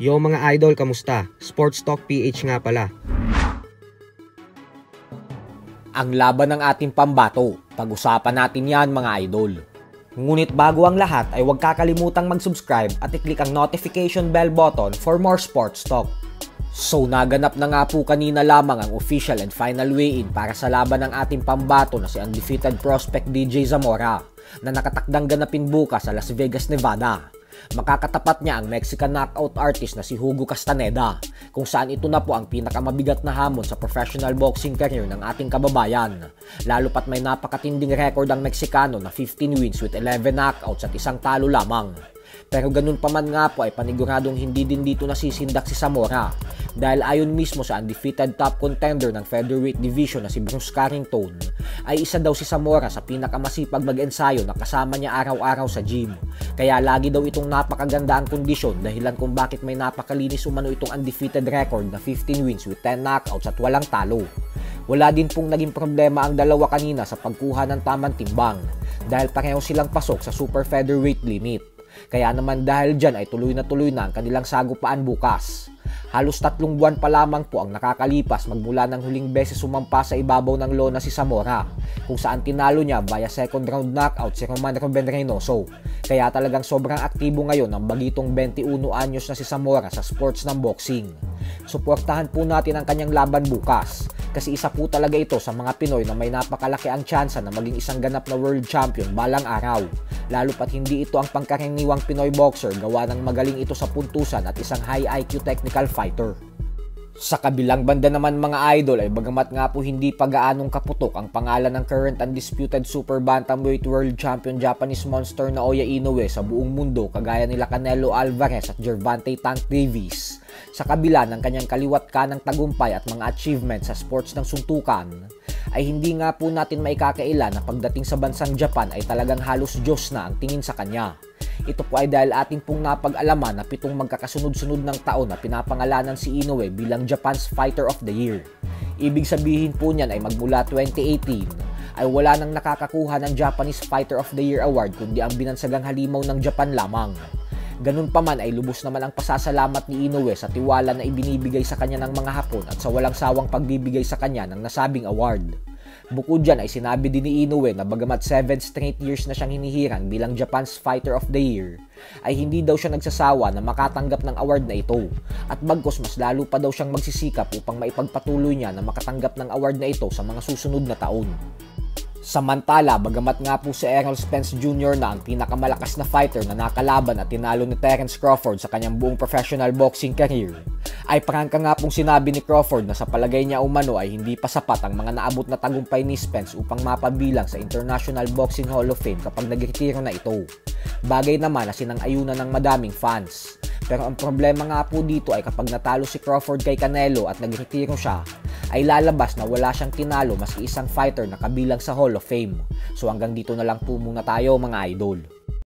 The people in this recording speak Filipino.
Yo mga idol, kamusta? Sports Talk PH nga pala. Ang laban ng ating pambato, pag-usapan natin yan mga idol. Ngunit bago ang lahat ay huwag kakalimutang mag-subscribe at i-click ang notification bell button for more sports talk. So naganap na nga po kanina lamang ang official and final weigh-in para sa laban ng ating pambato na si undefeated prospect DJ Zamora na nakatakdang ganapin bukas sa Las Vegas, Nevada. Makakatapat niya ang Mexican knockout artist na si Hugo Castaneda, kung saan ito na po ang pinakamabigat na hamon sa professional boxing career ng ating kababayan. Lalo pat may napakatinding record ang Meksikano na 15 wins with 11 knockouts at isang talo lamang. Pero ganun pa man nga po ay paniguradong hindi din dito nasisindak si Zamora dahil ayon mismo sa undefeated top contender ng featherweight division na si Bruce Carrington ay isa daw si Zamora sa pinakamasipag mag-ensayo na kasama niya araw-araw sa gym. Kaya lagi daw itong napakaganda ang kondisyon dahilan kung bakit may napakalinis umano itong undefeated record na 15 wins with 10 knockouts at walang talo. Wala din pong naging problema ang dalawa kanina sa pagkuha ng tamang timbang dahil pareho silang pasok sa super featherweight limit. Kaya naman dahil dyan ay tuloy na ang kanilang sagupaan bukas. Halos 3 buwan pa lamang po ang nakakalipas magmula ng huling beses sumampa sa ibabaw ng lona si Zamora, kung saan tinalo niya via second round knockout si Roman Ruben Reynoso. Kaya talagang sobrang aktibo ngayon ang bagitong 21 anyos na si Zamora sa sports ng boxing. Suportahan po natin ang kanyang laban bukas kasi isa po talaga ito sa mga Pinoy na may napakalaki ang tsansa na maging isang ganap na world champion balang araw. Lalo pat hindi ito ang pangkaraniwang Pinoy boxer gawa ng magaling ito sa puntusan at isang high IQ technical fighter. Sa kabilang banda naman mga idol ay bagamat nga po hindi pa gaanong kaputok ang pangalan ng current undisputed super bantamweight world champion Japanese monster na Oya Inoue sa buong mundo kagaya nila Canelo Alvarez at Gervonta Tank Davis. Sa kabila ng kanyang kaliwat kanang tagumpay at mga achievements sa sports ng suntukan, ay hindi nga po natin maikakaila na pagdating sa bansang Japan ay talagang halos Diyos na ang tingin sa kanya. Ito po ay dahil ating pong napag-alaman na 7 magkakasunod-sunod ng taon na pinapangalanan si Inoue bilang Japan's Fighter of the Year. Ibig sabihin po niyan ay magmula 2018 ay wala nang nakakakuha ng Japanese Fighter of the Year award kundi ang binansagang halimaw ng Japan lamang. Ganun pa man ay lubos naman ang pasasalamat ni Inoue sa tiwala na ibinibigay sa kanya ng mga Hapon at sa walang sawang pagbibigay sa kanya ng nasabing award. Bukod dyan ay sinabi din ni Inoue na bagamat 7 straight years na siyang hinihirang bilang Japan's Fighter of the Year, ay hindi daw siya nagsasawa na makatanggap ng award na ito. At bagkus mas lalo pa daw siyang magsisikap upang maipagpatuloy niya na makatanggap ng award na ito sa mga susunod na taon. Samantala, bagamat nga po si Errol Spence Jr. na ang pinakamalakas na fighter na nakalaban at tinalo ni Terence Crawford sa kanyang buong professional boxing career, ay prangka nga pong sinabi ni Crawford na sa palagay niya umano ay hindi pa sapat ang mga naabot na tagumpay ni Spence upang mapabilang sa International Boxing Hall of Fame kapag nagretiro na ito. Bagay naman na sinang-ayunan ng madaming fans. Pero ang problema nga po dito ay kapag natalo si Crawford kay Canelo at nagretiro siya, ay lalabas na wala siyang tinalo maski isang fighter na kabilang sa Hall of Fame. So hanggang dito na lang po muna tayo mga idol.